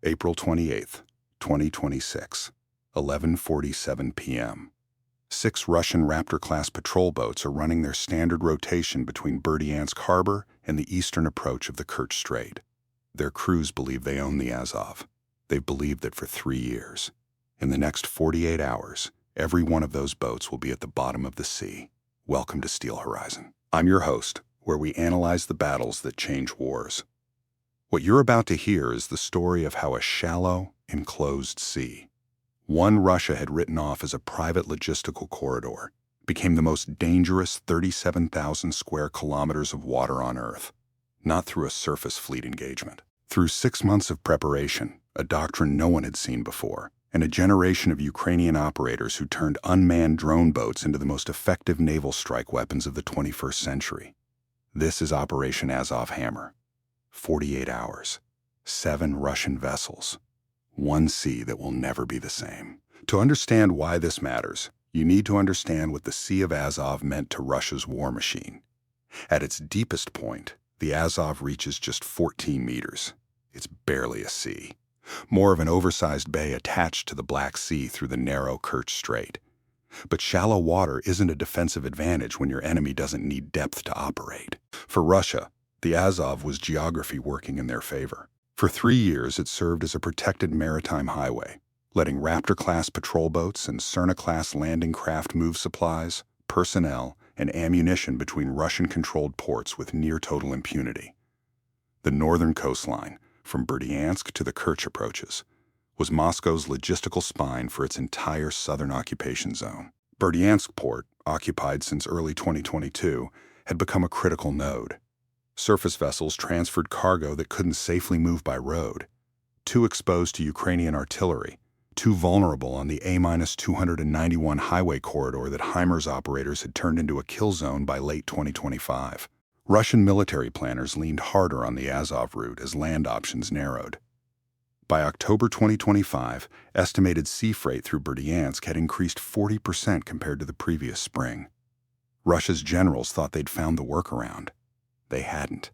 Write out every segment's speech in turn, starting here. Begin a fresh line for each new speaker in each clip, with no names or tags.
April 28, 2026, 11:47 p.m. 6 Russian Raptor-class patrol boats are running their standard rotation between Berdiansk harbor and the eastern approach of the Kerch Strait. Their crews believe they own the Azov. They've believed it for 3 years. In the next 48 hours, every one of those boats will be at the bottom of the sea. Welcome to Steel Horizon. I'm your host, where we analyze the battles that change wars. What you're about to hear is the story of how a shallow, enclosed sea, one Russia had written off as a private logistical corridor, became the most dangerous 37,000 square kilometers of water on Earth, not through a surface fleet engagement. Through 6 months of preparation, a doctrine no one had seen before, and a generation of Ukrainian operators who turned unmanned drone boats into the most effective naval strike weapons of the 21st century. This is Operation Azov Hammer. 48 hours, 7 Russian vessels, one sea that will never be the same. To understand why this matters, you need to understand what the Sea of Azov meant to Russia's war machine. At its deepest point, the Azov reaches just 14 meters. It's barely a sea. More of an oversized bay attached to the Black Sea through the narrow Kerch Strait. But shallow water isn't a defensive advantage when your enemy doesn't need depth to operate. For Russia, the Azov was geography working in their favor. For 3 years, it served as a protected maritime highway, letting Raptor-class patrol boats and Cerna-class landing craft move supplies, personnel, and ammunition between Russian-controlled ports with near-total impunity. The northern coastline, from Berdiansk to the Kerch approaches, was Moscow's logistical spine for its entire southern occupation zone. Berdiansk port, occupied since early 2022, had become a critical node. Surface vessels transferred cargo that couldn't safely move by road, too exposed to Ukrainian artillery, too vulnerable on the A-291 highway corridor that Heimer's operators had turned into a kill zone by late 2025. Russian military planners leaned harder on the Azov route as land options narrowed. By October 2025, estimated sea freight through Berdiansk had increased 40% compared to the previous spring. Russia's generals thought they'd found the workaround. They hadn't.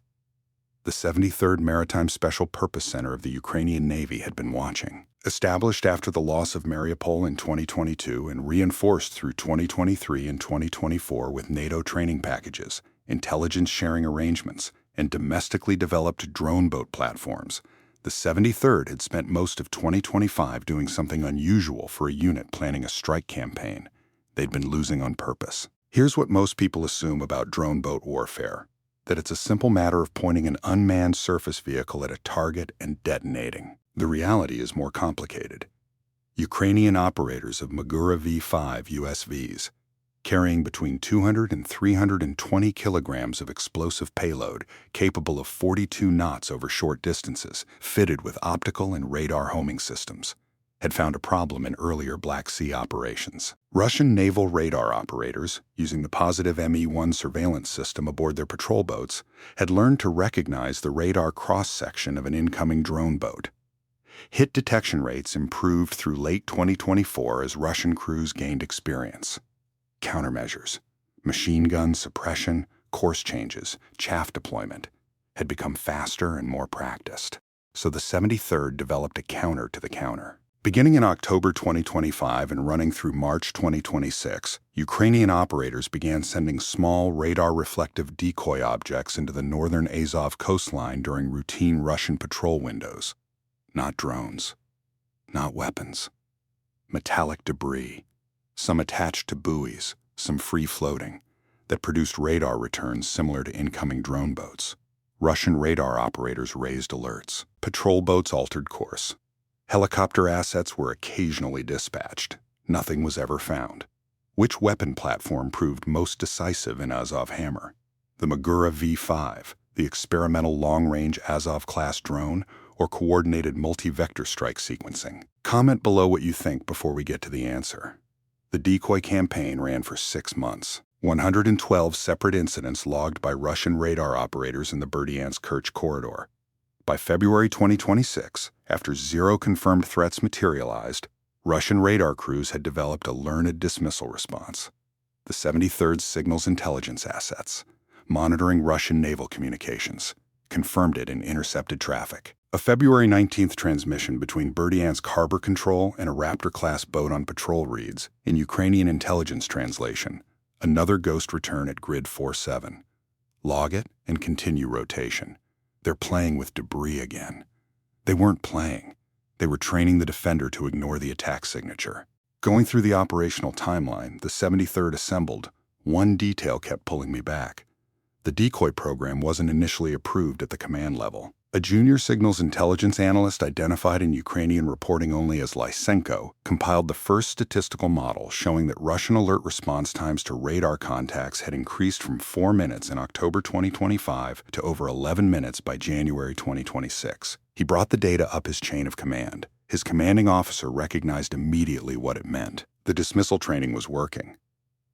The 73rd Maritime Special Purpose Center of the Ukrainian Navy had been watching. Established after the loss of Mariupol in 2022 and reinforced through 2023 and 2024 with NATO training packages, intelligence sharing arrangements, and domestically developed drone boat platforms, the 73rd had spent most of 2025 doing something unusual for a unit planning a strike campaign. They'd been losing on purpose. Here's what most people assume about drone boat warfare: that it's a simple matter of pointing an unmanned surface vehicle at a target and detonating. The reality is more complicated. Ukrainian operators of Magura V5 USVs, carrying between 200 and 320 kilograms of explosive payload capable of 42 knots over short distances, fitted with optical and radar homing systems, had found a problem in earlier Black Sea operations. Russian naval radar operators, using the positive ME-1 surveillance system aboard their patrol boats, had learned to recognize the radar cross-section of an incoming drone boat. Hit detection rates improved through late 2024 as Russian crews gained experience. Countermeasures, machine gun suppression, course changes, chaff deployment, had become faster and more practiced. So the 73rd developed a counter to the counter. Beginning in October 2025 and running through March 2026, Ukrainian operators began sending small radar-reflective decoy objects into the northern Azov coastline during routine Russian patrol windows. Not drones, not weapons. Metallic debris, some attached to buoys, some free-floating, that produced radar returns similar to incoming drone boats. Russian radar operators raised alerts. Patrol boats altered course. Helicopter assets were occasionally dispatched. Nothing was ever found. Which weapon platform proved most decisive in Azov Hammer? The Magura V5, the experimental long-range Azov-class drone, or coordinated multi-vector strike sequencing? Comment below what you think before we get to the answer. The decoy campaign ran for 6 months. 112 separate incidents logged by Russian radar operators in the Berdiansk-Kerch corridor. By February 2026, after 0 confirmed threats materialized, Russian radar crews had developed a learned dismissal response. The 73rd signals intelligence assets, monitoring Russian naval communications, confirmed it in intercepted traffic. A February 19th transmission between Berdiansk harbor control and a Raptor-class boat on patrol reads, in Ukrainian intelligence translation, another ghost return at grid 47. Log it and continue rotation. They're playing with debris again. They weren't playing. They were training the defender to ignore the attack signature. Going through the operational timeline, the 73rd assembled. One detail kept pulling me back. The decoy program wasn't initially approved at the command level. A junior signals intelligence analyst identified in Ukrainian reporting only as Lysenko compiled the first statistical model showing that Russian alert response times to radar contacts had increased from 4 minutes in October 2025 to over 11 minutes by January 2026. He brought the data up his chain of command. His commanding officer recognized immediately what it meant. The dismissal training was working.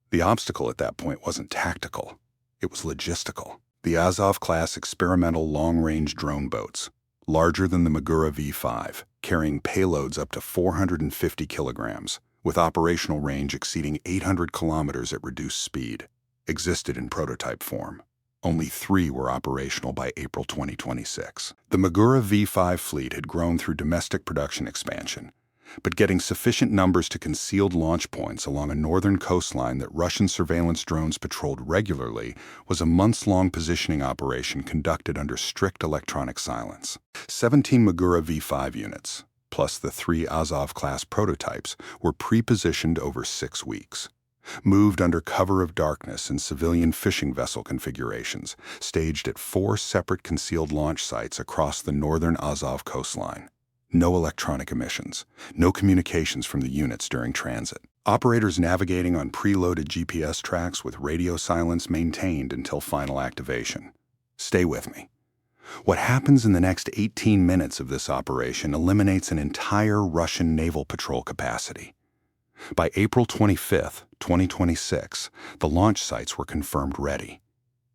The obstacle at that point wasn't tactical. It was logistical. The Azov-class experimental long-range drone boats, larger than the Magura V5, carrying payloads up to 450 kilograms, with operational range exceeding 800 kilometers at reduced speed, existed in prototype form. Only 3 were operational by April 2026. The Magura V5 fleet had grown through domestic production expansion, but getting sufficient numbers to concealed launch points along a northern coastline that Russian surveillance drones patrolled regularly was a months-long positioning operation conducted under strict electronic silence. 17 Magura V5 units, plus the 3 Azov-class prototypes, were pre-positioned over 6 weeks. Moved under cover of darkness in civilian fishing vessel configurations, staged at 4 separate concealed launch sites across the northern Azov coastline. No electronic emissions, no communications from the units during transit. Operators navigating on preloaded GPS tracks with radio silence maintained until final activation. Stay with me. What happens in the next 18 minutes of this operation eliminates an entire Russian naval patrol capacity. By April 25, 2026, the launch sites were confirmed ready.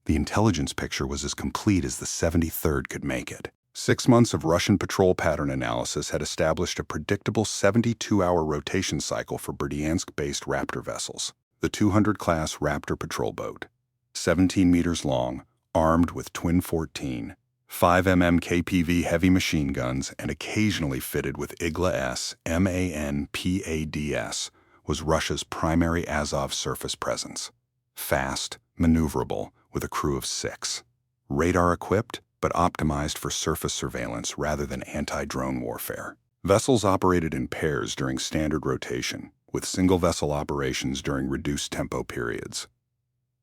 The intelligence picture was as complete as the 73rd could make it. 6 months of Russian patrol pattern analysis had established a predictable 72-hour rotation cycle for Berdiansk-based Raptor vessels. The 200-class Raptor patrol boat, 17 meters long, armed with twin 14, 5mm KPV heavy machine guns, and occasionally fitted with Igla-S MANPADS, was Russia's primary Azov surface presence. Fast, maneuverable, with a crew of 6. Radar-equipped, but optimized for surface surveillance rather than anti-drone warfare. Vessels operated in pairs during standard rotation, with single-vessel operations during reduced tempo periods.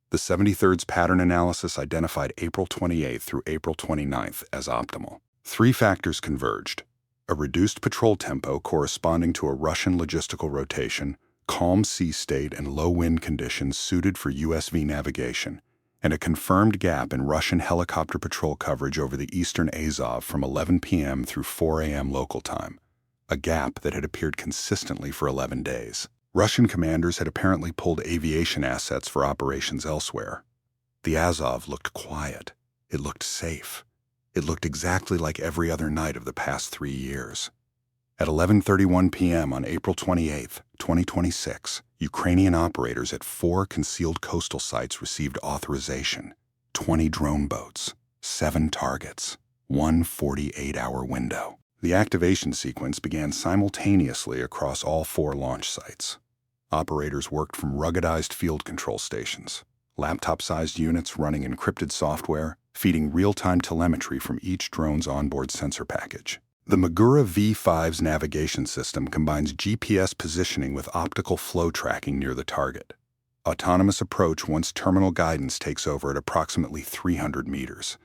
The 73rd's pattern analysis identified April 28th through April 29th as optimal. 3 factors converged: a reduced patrol tempo corresponding to a Russian logistical rotation, calm sea state and low wind conditions suited for USV navigation, and a confirmed gap in Russian helicopter patrol coverage over the eastern Azov from 11 p.m. through 4 a.m. local time, a gap that had appeared consistently for 11 days. Russian commanders had apparently pulled aviation assets for operations elsewhere. The Azov looked quiet. It looked safe. It looked exactly like every other night of the past 3 years. At 11:31 p.m. on April 28, 2026, Ukrainian operators at 4 concealed coastal sites received authorization: 20 drone boats, 7 targets, 1 48-hour window. The activation sequence began simultaneously across all 4 launch sites. Operators worked from ruggedized field control stations, laptop-sized units running encrypted software, feeding real-time telemetry from each drone's onboard sensor package. The Magura V5's navigation system combines GPS positioning with optical flow tracking near the target. Autonomous approach once terminal guidance takes over at approximately 300 meters.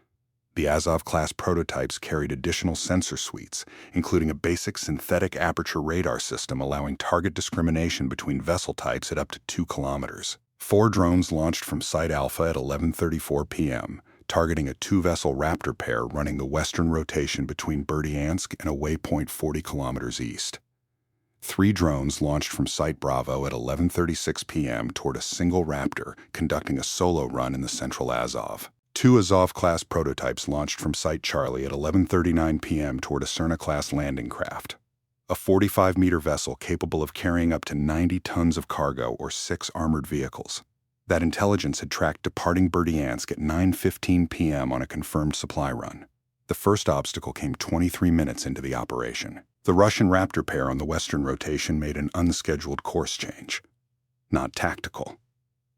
The Azov-class prototypes carried additional sensor suites, including a basic synthetic aperture radar system allowing target discrimination between vessel types at up to 2 kilometers. 4 drones launched from Site Alpha at 11:34 p.m., targeting a 2-vessel Raptor pair running the western rotation between Berdiansk and a waypoint 40 kilometers east. 3 drones launched from Site Bravo at 11:36 p.m. toward a single Raptor conducting a solo run in the central Azov. 2 Azov-class prototypes launched from Site Charlie at 11:39 p.m. toward a Cerna-class landing craft, a 45-meter vessel capable of carrying up to 90 tons of cargo or 6 armored vehicles. That intelligence had tracked departing Berdiansk at 9:15 p.m. on a confirmed supply run. The first obstacle came 23 minutes into the operation. The Russian Raptor pair on the western rotation made an unscheduled course change. Not tactical.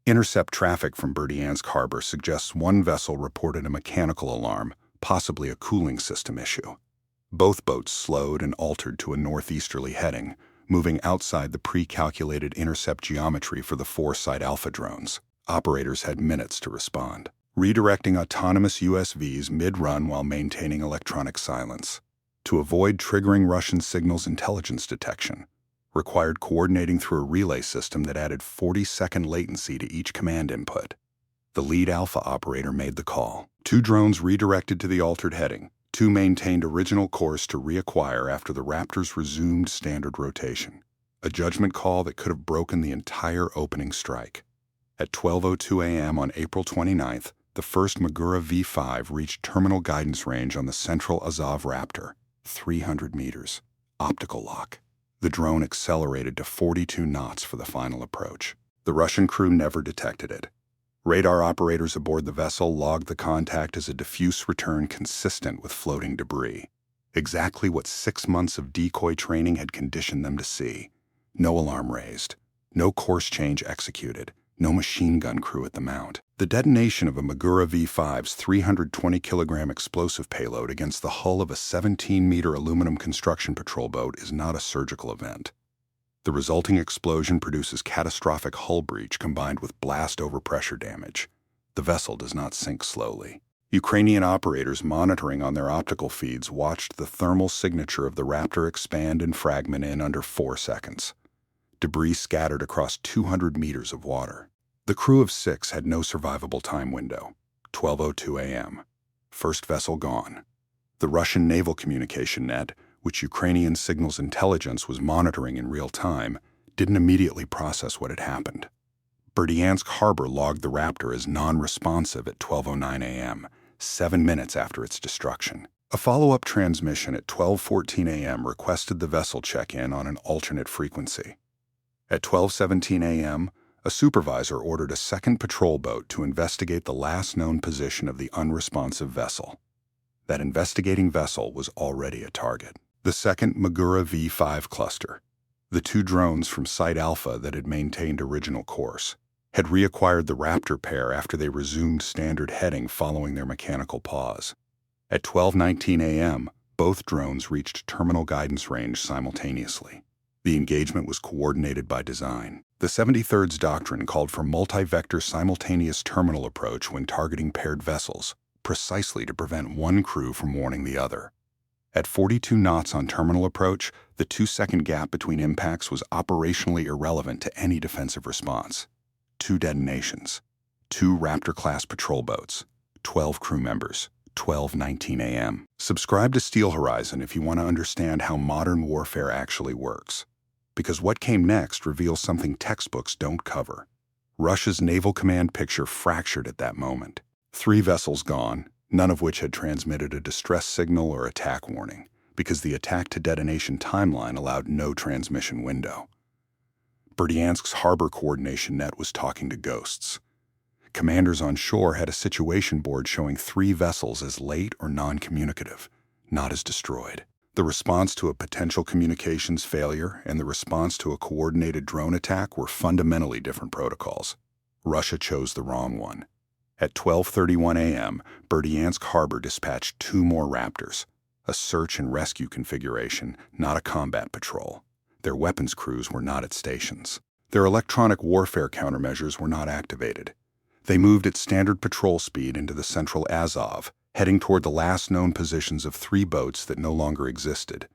Intercept traffic from Berdiansk harbor suggests one vessel reported a mechanical alarm, possibly a cooling system issue. Both boats slowed and altered to a northeasterly heading, moving outside the pre-calculated intercept geometry for the 4 Site Alpha drones. Operators had minutes to respond, redirecting autonomous USVs mid-run while maintaining electronic silence. To avoid triggering Russian signals intelligence detection, required coordinating through a relay system that added 40-second latency to each command input. The lead Alpha operator made the call. 2 drones redirected to the altered heading. 2 maintained original course to reacquire after the Raptors resumed standard rotation. A judgment call that could have broken the entire opening strike. At 12:02 a.m. on April 29th, the first Magura V5 reached terminal guidance range on the central Azov Raptor, 300 meters. Optical lock. The drone accelerated to 42 knots for the final approach. The Russian crew never detected it. Radar operators aboard the vessel logged the contact as a diffuse return consistent with floating debris. Exactly what 6 months of decoy training had conditioned them to see. No alarm raised. No course change executed. No machine gun crew at the mount. The detonation of a Magura V5's 320-kilogram explosive payload against the hull of a 17-meter aluminum construction patrol boat is not a surgical event. The resulting explosion produces catastrophic hull breach combined with blast overpressure damage. The vessel does not sink slowly. Ukrainian operators monitoring on their optical feeds watched the thermal signature of the Raptor expand and fragment in under 4 seconds. Debris scattered across 200 meters of water. The crew of 6 had no survivable time window. 12:02 a.m. First vessel gone. The Russian naval communication net, which Ukrainian signals intelligence was monitoring in real time, didn't immediately process what had happened. Berdiansk harbor logged the Raptor as non-responsive at 12:09 a.m., 7 minutes after its destruction. A follow-up transmission at 12:14 a.m. requested the vessel check in on an alternate frequency. At 12:17 a.m., a supervisor ordered a second patrol boat to investigate the last known position of the unresponsive vessel. That investigating vessel was already a target. The second Magura V5 cluster, the 2 drones from Site Alpha that had maintained original course, had reacquired the Raptor pair after they resumed standard heading following their mechanical pause. At 12:19 a.m., both drones reached terminal guidance range simultaneously. The engagement was coordinated by design. The 73rd's doctrine called for multi-vector simultaneous terminal approach when targeting paired vessels, precisely to prevent one crew from warning the other. At 42 knots on terminal approach, the 2-second gap between impacts was operationally irrelevant to any defensive response. 2 detonations. 2 Raptor-class patrol boats. 12 crew members. 12:19 a.m. Subscribe to Steel Horizon if you want to understand how modern warfare actually works. Because what came next reveals something textbooks don't cover. Russia's naval command picture fractured at that moment. 3 vessels gone, none of which had transmitted a distress signal or attack warning, because the attack-to-detonation timeline allowed no transmission window. Berdiansk's harbor coordination net was talking to ghosts. Commanders on shore had a situation board showing 3 vessels as late or non-communicative, not as destroyed. The response to a potential communications failure and the response to a coordinated drone attack were fundamentally different protocols. Russia chose the wrong one. At 12:31 a.m., Berdiansk harbor dispatched 2 more Raptors, a search and rescue configuration, not a combat patrol. Their weapons crews were not at stations. Their electronic warfare countermeasures were not activated. They moved at standard patrol speed into the central Azov, heading toward the last known positions of 3 boats that no longer existed.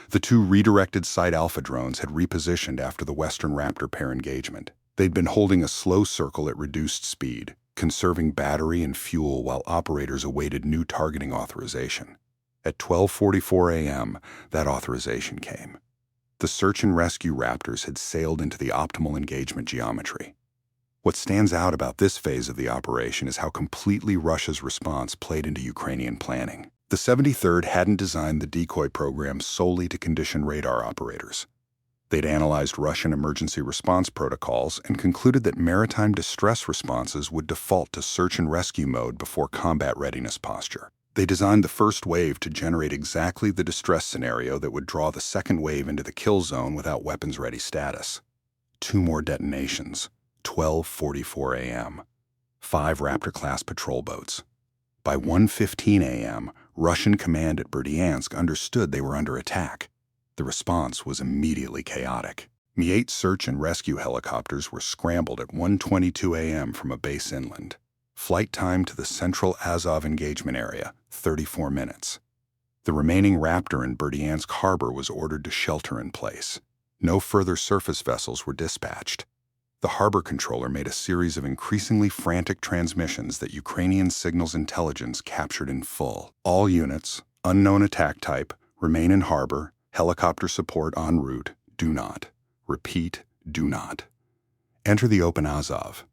The 2 redirected Site Alpha drones had repositioned after the Western Raptor pair engagement. They'd been holding a slow circle at reduced speed, conserving battery and fuel while operators awaited new targeting authorization. At 12:44 a.m., that authorization came. The search and rescue Raptors had sailed into the optimal engagement geometry. What stands out about this phase of the operation is how completely Russia's response played into Ukrainian planning. The 73rd hadn't designed the decoy program solely to condition radar operators. They'd analyzed Russian emergency response protocols and concluded that maritime distress responses would default to search and rescue mode before combat readiness posture. They designed the first wave to generate exactly the distress scenario that would draw the second wave into the kill zone without weapons-ready status. 2 more detonations, 12:44 a.m. 5 Raptor-class patrol boats. By 1:15 a.m., Russian command at Berdiansk understood they were under attack. The response was immediately chaotic. Mi-8 search and rescue helicopters were scrambled at 1:22 a.m. from a base inland. Flight time to the central Azov engagement area, 34 minutes. The remaining Raptor in Berdiansk harbor was ordered to shelter in place. No further surface vessels were dispatched. The harbor controller made a series of increasingly frantic transmissions that Ukrainian signals intelligence captured in full. All units, unknown attack type, remain in harbor, helicopter support en route, do not. Repeat, do not. Enter the open Azov.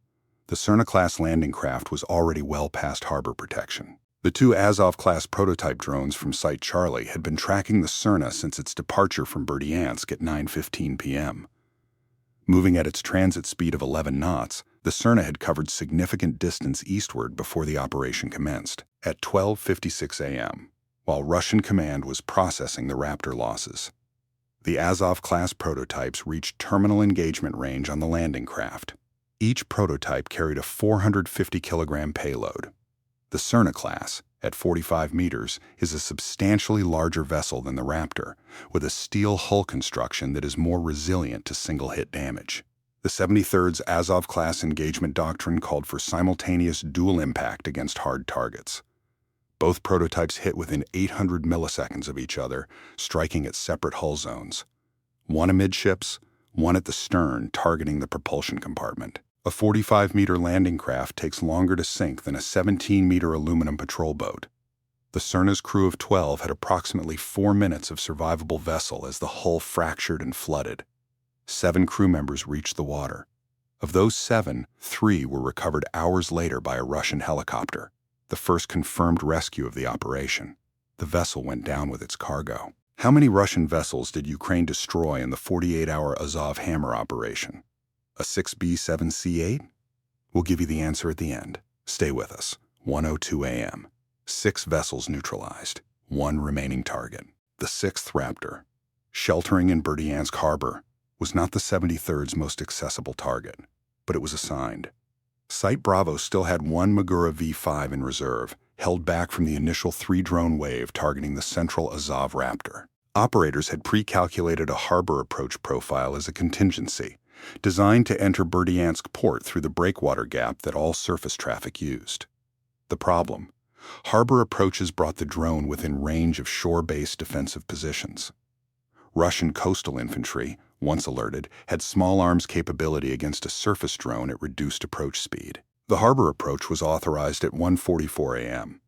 The Cerna-class landing craft was already well past harbor protection. The 2 Azov-class prototype drones from Site Charlie had been tracking the Cerna since its departure from Berdiansk at 9:15 p.m. Moving at its transit speed of 11 knots, the Cerna had covered significant distance eastward before the operation commenced, at 12:56 a.m., while Russian command was processing the Raptor losses. The Azov-class prototypes reached terminal engagement range on the landing craft. Each prototype carried a 450-kilogram payload. The Cerna-class, at 45 meters, is a substantially larger vessel than the Raptor, with a steel hull construction that is more resilient to single-hit damage. The 73rd's Azov-class engagement doctrine called for simultaneous dual impact against hard targets. Both prototypes hit within 800 milliseconds of each other, striking at separate hull zones. One amidships, one at the stern, targeting the propulsion compartment. A 45-meter landing craft takes longer to sink than a 17-meter aluminum patrol boat. The Cerna's crew of 12 had approximately 4 minutes of survivable vessel as the hull fractured and flooded. 7 crew members reached the water. Of those 7, 3 were recovered hours later by a Russian helicopter, the first confirmed rescue of the operation. The vessel went down with its cargo. How many Russian vessels did Ukraine destroy in the 48-hour Azov Hammer operation? A 6B-7C8? We'll give you the answer at the end. Stay with us. 1:02 a.m. 6 vessels neutralized. 1 remaining target. The 6th Raptor, sheltering in Berdiansk harbor, was not the 73rd's most accessible target, but it was assigned. Site Bravo still had 1 Magura V5 in reserve, held back from the initial 3-drone wave targeting the central Azov Raptor. Operators had pre-calculated a harbor approach profile as a contingency, designed to enter Berdiansk port through the breakwater gap that all surface traffic used. The problem: harbor approaches brought the drone within range of shore-based defensive positions. Russian coastal infantry, once alerted, had small arms capability against a surface drone at reduced approach speed. The harbor approach was authorized at 1:44 a.m.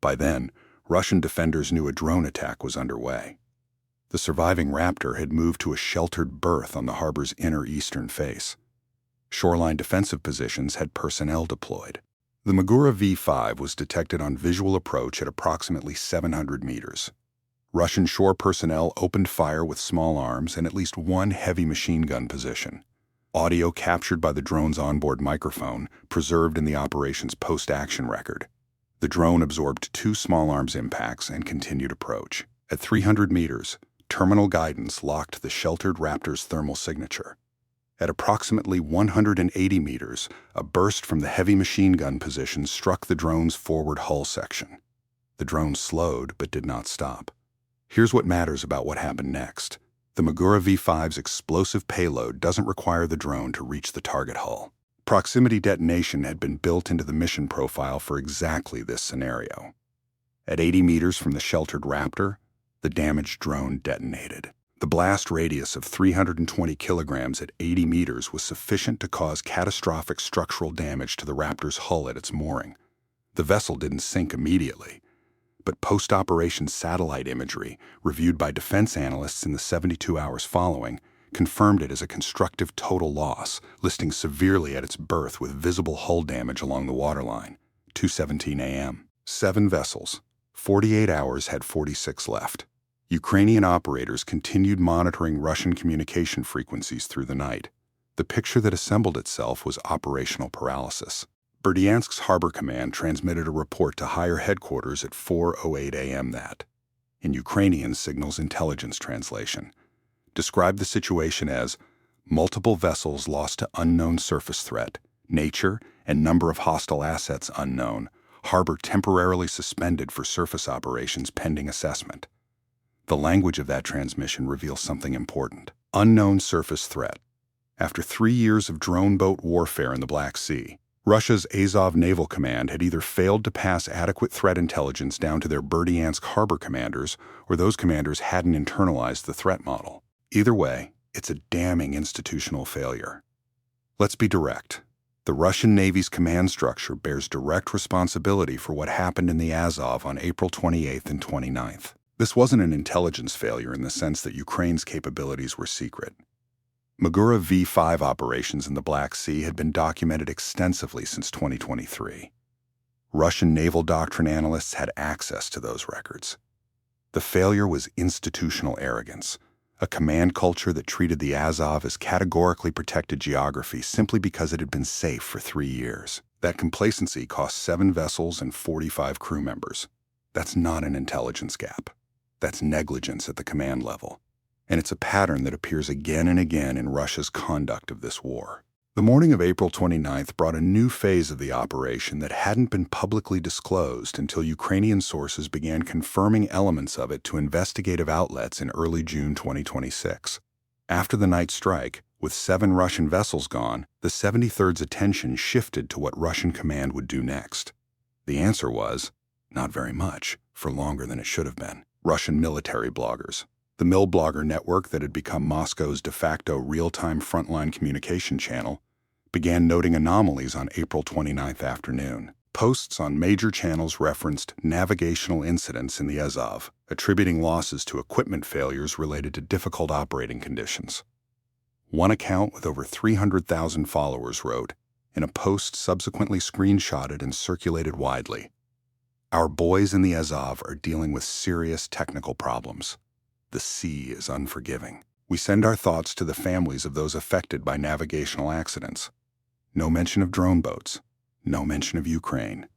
By then, Russian defenders knew a drone attack was underway. The surviving Raptor had moved to a sheltered berth on the harbor's inner eastern face. Shoreline defensive positions had personnel deployed. The Magura V5 was detected on visual approach at approximately 700 meters. Russian shore personnel opened fire with small arms and at least 1 heavy machine gun position. Audio captured by the drone's onboard microphone, preserved in the operation's post-action record. The drone absorbed 2 small arms impacts and continued approach. At 300 meters, terminal guidance locked the sheltered Raptor's thermal signature. At approximately 180 meters, a burst from the heavy machine gun position struck the drone's forward hull section. The drone slowed but did not stop. Here's what matters about what happened next. The Magura V5's explosive payload doesn't require the drone to reach the target hull. Proximity detonation had been built into the mission profile for exactly this scenario. At 80 meters from the sheltered Raptor, the damaged drone detonated. The blast radius of 320 kilograms at 80 meters was sufficient to cause catastrophic structural damage to the Raptor's hull at its mooring. The vessel didn't sink immediately, but post-operation satellite imagery, reviewed by defense analysts in the 72 hours following, confirmed it as a constructive total loss, listing severely at its berth with visible hull damage along the waterline. 2:17 a.m. 7 vessels. 48 hours had 46 left. Ukrainian operators continued monitoring Russian communication frequencies through the night. The picture that assembled itself was operational paralysis. Berdiansk's Harbor Command transmitted a report to higher headquarters at 4:08 a.m. that, in Ukrainian Signals Intelligence translation, described the situation as multiple vessels lost to unknown surface threat, nature and number of hostile assets unknown, harbor temporarily suspended for surface operations pending assessment. The language of that transmission reveals something important. Unknown surface threat. After 3 years of drone boat warfare in the Black Sea, Russia's Azov Naval Command had either failed to pass adequate threat intelligence down to their Berdiansk harbor commanders, or those commanders hadn't internalized the threat model. Either way, it's a damning institutional failure. Let's be direct. The Russian Navy's command structure bears direct responsibility for what happened in the Azov on April 28th and 29th. This wasn't an intelligence failure in the sense that Ukraine's capabilities were secret. Magura V5 operations in the Black Sea had been documented extensively since 2023. Russian naval doctrine analysts had access to those records. The failure was institutional arrogance, a command culture that treated the Azov as categorically protected geography simply because it had been safe for 3 years. That complacency cost 7 vessels and 45 crew members. That's not an intelligence gap. That's negligence at the command level. And it's a pattern that appears again and again in Russia's conduct of this war. The morning of April 29th brought a new phase of the operation that hadn't been publicly disclosed until Ukrainian sources began confirming elements of it to investigative outlets in early June 2026. After the night strike, with 7 Russian vessels gone, the 73rd's attention shifted to what Russian command would do next. The answer was, not very much, for longer than it should have been. Russian military bloggers, the Mil blogger network that had become Moscow's de facto real-time frontline communication channel, began noting anomalies on April 29th afternoon. Posts on major channels referenced navigational incidents in the Azov, attributing losses to equipment failures related to difficult operating conditions. One account with over 300,000 followers wrote, in a post subsequently screenshotted and circulated widely, "Our boys in the Azov are dealing with serious technical problems. The sea is unforgiving. We send our thoughts to the families of those affected by navigational accidents." No mention of drone boats. No mention of Ukraine.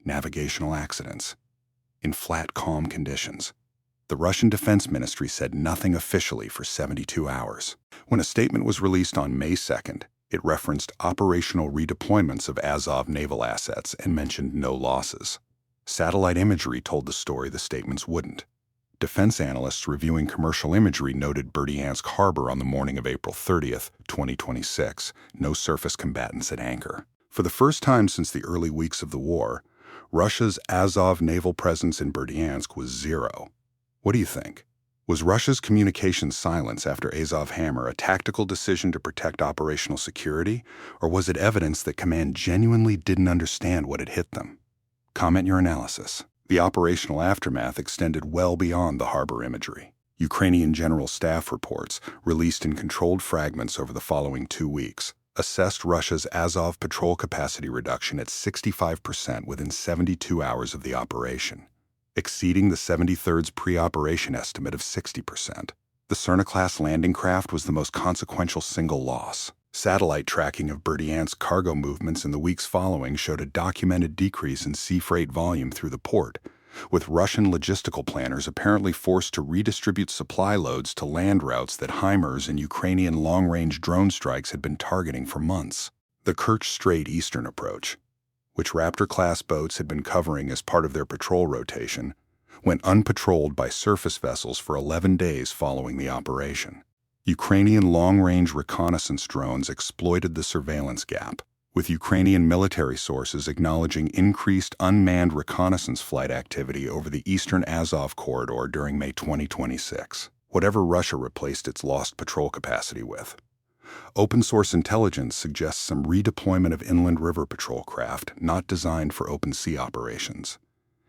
Navigational accidents. In flat, calm conditions. The Russian Defense Ministry said nothing officially for 72 hours. When a statement was released on May 2nd, it referenced operational redeployments of Azov naval assets and mentioned no losses. Satellite imagery told the story the statements wouldn't. Defense analysts reviewing commercial imagery noted Berdiansk Harbor on the morning of April 30th, 2026, no surface combatants at anchor. For the first time since the early weeks of the war, Russia's Azov naval presence in Berdiansk was 0. What do you think? Was Russia's communication silence after Azov Hammer a tactical decision to protect operational security, or was it evidence that command genuinely didn't understand what had hit them? Comment your analysis. The operational aftermath extended well beyond the harbor imagery. Ukrainian General Staff reports, released in controlled fragments over the following 2 weeks, assessed Russia's Azov patrol capacity reduction at 65% within 72 hours of the operation, exceeding the 73rd's pre-operation estimate of 60%. The Cerna-class landing craft was the most consequential single loss. Satellite tracking of Berdiansk cargo movements in the weeks following showed a documented decrease in sea freight volume through the port, with Russian logistical planners apparently forced to redistribute supply loads to land routes that HIMARS and Ukrainian long-range drone strikes had been targeting for months. The Kerch Strait Eastern approach, which Raptor-class boats had been covering as part of their patrol rotation, went unpatrolled by surface vessels for 11 days following the operation. Ukrainian long-range reconnaissance drones exploited the surveillance gap, with Ukrainian military sources acknowledging increased unmanned reconnaissance flight activity over the eastern Azov corridor during May 2026, whatever Russia replaced its lost patrol capacity with. Open-source intelligence suggests some redeployment of inland river patrol craft not designed for open sea operations.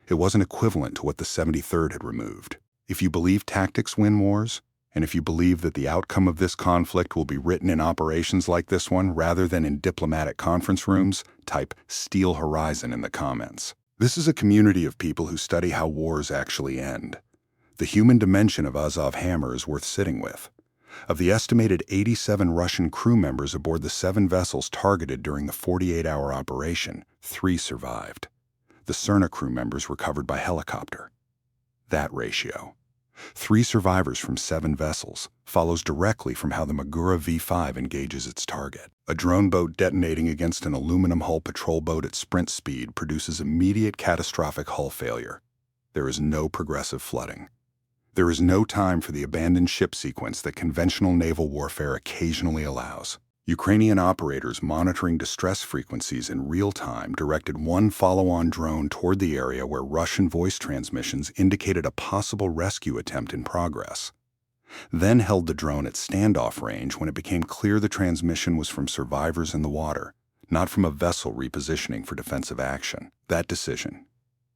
It wasn't equivalent to what the 73rd had removed. If you believe tactics win wars, and if you believe that the outcome of this conflict will be written in operations like this one rather than in diplomatic conference rooms, type Steel Horizon in the comments. This is a community of people who study how wars actually end. The human dimension of Azov Hammer is worth sitting with. Of the estimated 87 Russian crew members aboard the 7 vessels targeted during the 48-hour operation, 3 survived. The Cerna crew members were covered by helicopter. That ratio, 3 survivors from 7 vessels, follows directly from how the Magura V5 engages its target. A drone boat detonating against an aluminum hull patrol boat at sprint speed produces immediate catastrophic hull failure. There is no progressive flooding. There is no time for the abandoned ship sequence that conventional naval warfare occasionally allows. Ukrainian operators monitoring distress frequencies in real time directed one follow-on drone toward the area where Russian voice transmissions indicated a possible rescue attempt in progress. Then held the drone at standoff range when it became clear the transmission was from survivors in the water, not from a vessel repositioning for defensive action. That decision,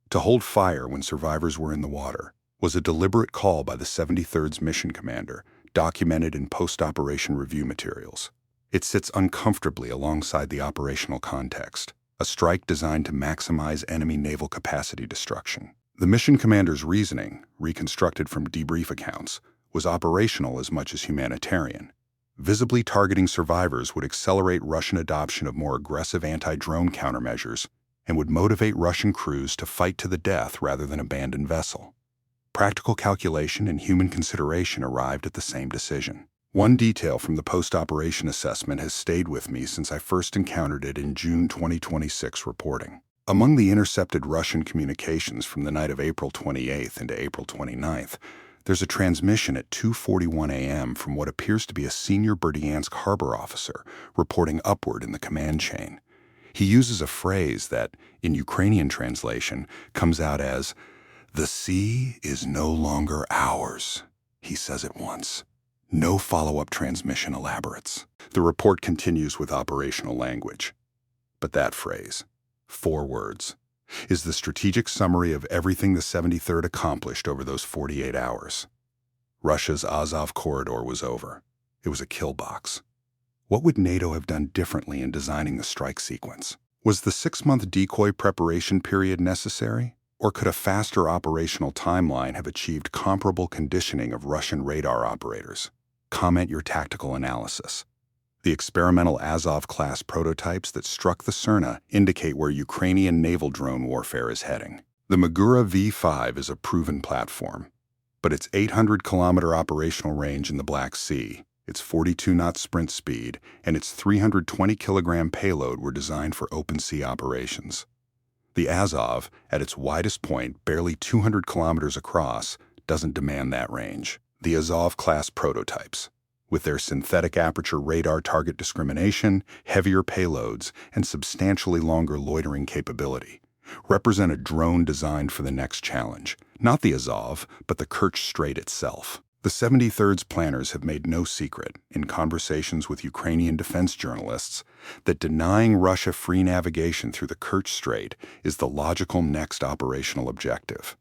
to hold fire when survivors were in the water, was a deliberate call by the 73rd's mission commander, documented in post-operation review materials. It sits uncomfortably alongside the operational context, a strike designed to maximize enemy naval capacity destruction. The mission commander's reasoning, reconstructed from debrief accounts, was operational as much as humanitarian. Visibly targeting survivors would accelerate Russian adoption of more aggressive anti-drone countermeasures and would motivate Russian crews to fight to the death rather than abandon vessel. Practical calculation and human consideration arrived at the same decision. One detail from the post-operation assessment has stayed with me since I first encountered it in June 2026 reporting. Among the intercepted Russian communications from the night of April 28th into April 29th, there's a transmission at 2:41 a.m. from what appears to be a senior Berdiansk harbor officer reporting upward in the command chain. He uses a phrase that, in Ukrainian translation, comes out as, "The sea is no longer ours," he says it once. No follow-up transmission elaborates. The report continues with operational language. But that phrase, 4 words, is the strategic summary of everything the 73rd accomplished over those 48 hours. Russia's Azov corridor was over. It was a kill box. What would NATO have done differently in designing the strike sequence? Was the 6-month decoy preparation period necessary? Or could a faster operational timeline have achieved comparable conditioning of Russian radar operators? Comment your tactical analysis. The experimental Azov-class prototypes that struck the Cerna indicate where Ukrainian naval drone warfare is heading. The Magura V5 is a proven platform, but its 800-kilometer operational range in the Black Sea, its 42-knot sprint speed, and its 320-kilogram payload were designed for open sea operations. The Azov, at its widest point, barely 200 kilometers across, doesn't demand that range. The Azov-class prototypes, with their synthetic aperture radar target discrimination, heavier payloads, and substantially longer loitering capability, represent a drone designed for the next challenge, not the Azov, but the Kerch Strait itself. The 73rd's planners have made no secret, in conversations with Ukrainian defense journalists, that denying Russia free navigation through the Kerch Strait is the logical next operational objective.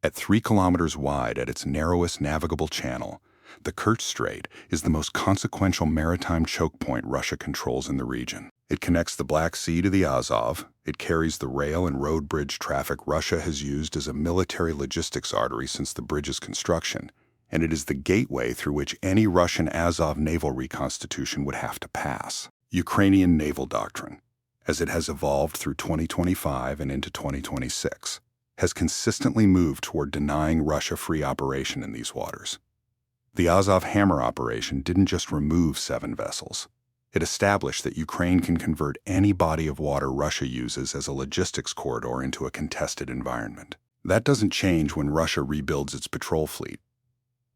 At 3 kilometers wide at its narrowest navigable channel, the Kerch Strait is the most consequential maritime choke point Russia controls in the region. It connects the Black Sea to the Azov, it carries the rail and road bridge traffic Russia has used as a military logistics artery since the bridge's construction, and it is the gateway through which any Russian Azov naval reconstitution would have to pass. Ukrainian naval doctrine, as it has evolved through 2025 and into 2026, has consistently moved toward denying Russia free operation in these waters. The Azov Hammer operation didn't just remove 7 vessels. It established that Ukraine can convert any body of water Russia uses as a logistics corridor into a contested environment. That doesn't change when Russia rebuilds its patrol fleet.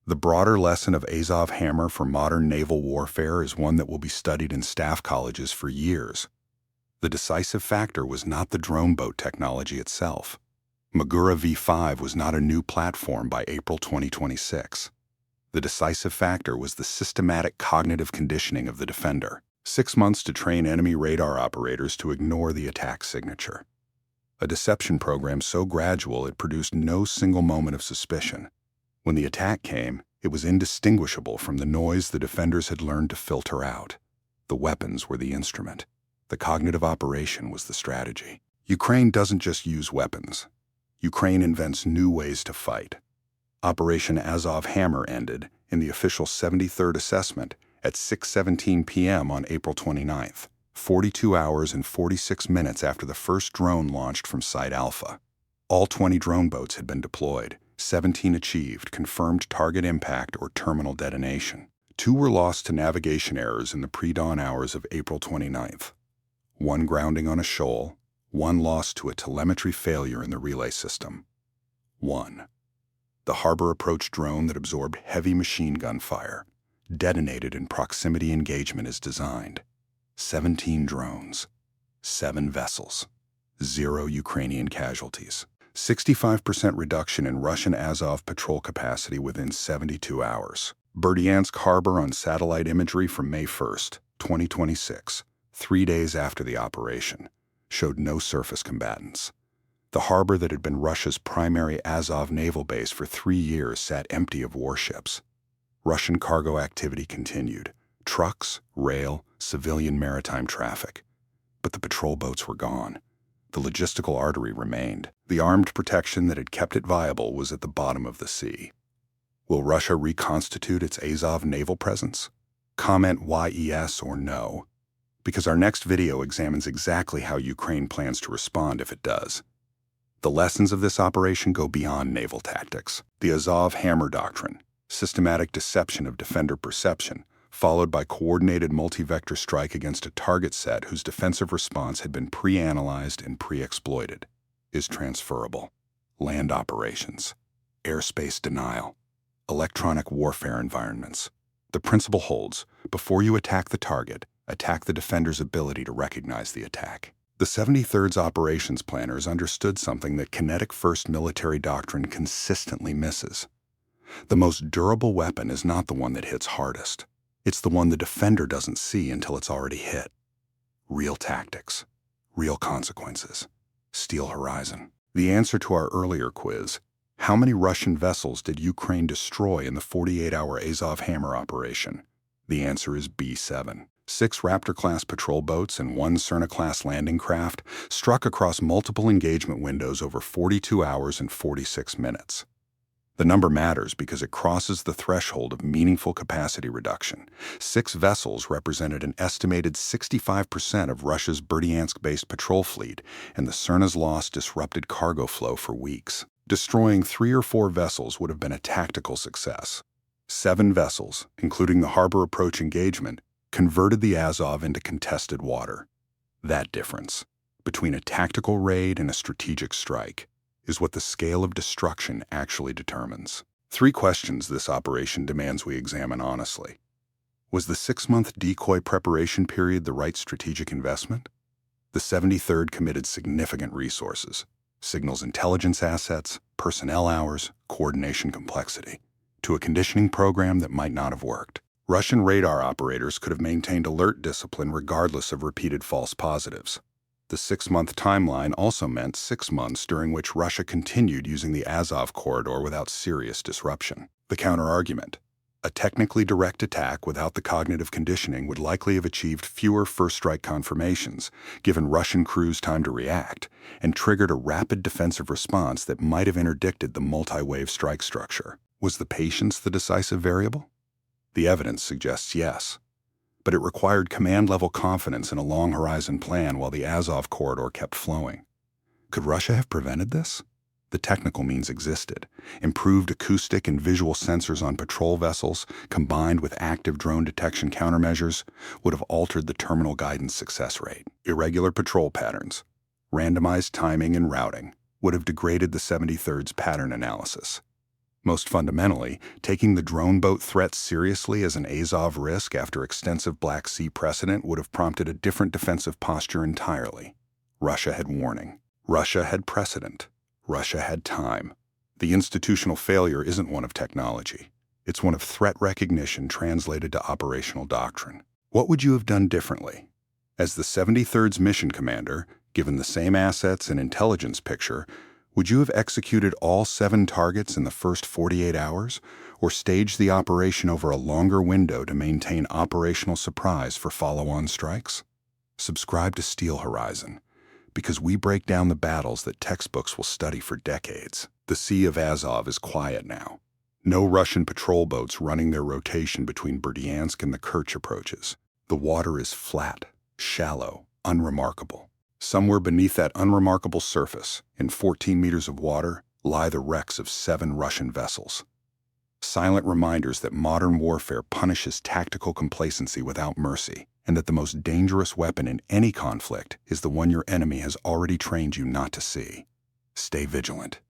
The broader lesson of Azov Hammer for modern naval warfare is one that will be studied in staff colleges for years. The decisive factor was not the drone boat technology itself. Magura V5 was not a new platform by April 2026. The decisive factor was the systematic cognitive conditioning of the defender. 6 months to train enemy radar operators to ignore the attack signature. A deception program so gradual it produced no single moment of suspicion. When the attack came, it was indistinguishable from the noise the defenders had learned to filter out. The weapons were the instrument. The cognitive operation was the strategy. Ukraine doesn't just use weapons. Ukraine invents new ways to fight. Operation Azov Hammer ended, in the official 73rd assessment at 6:17 p.m. on April 29th, 42 hours and 46 minutes after the first drone launched from Site Alpha. All 20 drone boats had been deployed, 17 achieved confirmed target impact or terminal detonation. 2 were lost to navigation errors in the pre-dawn hours of April 29th. 1 grounding on a shoal, 1 lost to a telemetry failure in the relay system. 1. The harbor approach drone that absorbed heavy machine gun fire, detonated in proximity engagement as designed. 17 drones, 7 vessels, 0 Ukrainian casualties. 65% reduction in Russian Azov patrol capacity within 72 hours. Berdiansk harbor on satellite imagery from May 1st, 2026, 3 days after the operation, showed no surface combatants. The harbor that had been Russia's primary Azov naval base for 3 years sat empty of warships. Russian cargo activity continued. Trucks, rail, civilian maritime traffic. But the patrol boats were gone. The logistical artery remained. The armed protection that had kept it viable was at the bottom of the sea. Will Russia reconstitute its Azov naval presence? Comment yes or no, because our next video examines exactly how Ukraine plans to respond if it does. The lessons of this operation go beyond naval tactics. The Azov Hammer doctrine, systematic deception of defender perception, followed by coordinated multi-vector strike against a target set whose defensive response had been pre-analyzed and pre-exploited, is transferable. Land operations, airspace denial, electronic warfare environments. The principle holds: before you attack the target, attack the defender's ability to recognize the attack. The 73rd's operations planners understood something that kinetic-first military doctrine consistently misses. The most durable weapon is not the one that hits hardest. It's the one the defender doesn't see until it's already hit. Real tactics, real consequences. Steel Horizon. The answer to our earlier quiz: how many Russian vessels did Ukraine destroy in the 48-hour Azov Hammer operation? The answer is B7. 6 Raptor-class patrol boats and 1 Cerna-class landing craft struck across multiple engagement windows over 42 hours and 46 minutes. The number matters because it crosses the threshold of meaningful capacity reduction. 6 vessels represented an estimated 65% of Russia's Berdiansk-based patrol fleet, and the Cerna's loss disrupted cargo flow for weeks. Destroying 3 or 4 vessels would have been a tactical success. 7 vessels, including the harbor approach engagement, converted the Azov into contested water. That difference, between a tactical raid and a strategic strike, is what the scale of destruction actually determines. 3 questions this operation demands we examine honestly. Was the 6-month decoy preparation period the right strategic investment? The 73rd committed significant resources, signals intelligence assets, personnel hours, coordination complexity, to a conditioning program that might not have worked. Russian radar operators could have maintained alert discipline regardless of repeated false positives. The 6-month timeline also meant 6 months during which Russia continued using the Azov corridor without serious disruption. The counter-argument: a technically direct attack without the cognitive conditioning would likely have achieved fewer first-strike confirmations, given Russian crews time to react, and triggered a rapid defensive response that might have interdicted the multi-wave strike structure. Was the patience the decisive variable? The evidence suggests yes. But it required command-level confidence in a long-horizon plan while the Azov corridor kept flowing. Could Russia have prevented this? The technical means existed. Improved acoustic and visual sensors on patrol vessels, combined with active drone detection countermeasures, would have altered the terminal guidance success rate. Irregular patrol patterns, randomized timing and routing, would have degraded the 73rd's pattern analysis. Most fundamentally, taking the drone boat threat seriously as an Azov risk after extensive Black Sea precedent would have prompted a different defensive posture entirely. Russia had warning. Russia had precedent. Russia had time. The institutional failure isn't one of technology. It's one of threat recognition translated to operational doctrine. What would you have done differently? As the 73rd's mission commander, given the same assets and intelligence picture, would you have executed all 7 targets in the first 48 hours, or staged the operation over a longer window to maintain operational surprise for follow-on strikes? Subscribe to Steel Horizon, because we break down the battles that textbooks will study for decades. The Sea of Azov is quiet now. No Russian patrol boats running their rotation between Berdiansk and the Kerch approaches. The water is flat, shallow, unremarkable. Somewhere beneath that unremarkable surface, in 14 meters of water, lie the wrecks of 7 Russian vessels. Silent reminders that modern warfare punishes tactical complacency without mercy, and that the most dangerous weapon in any conflict is the one your enemy has already trained you not to see. Stay vigilant.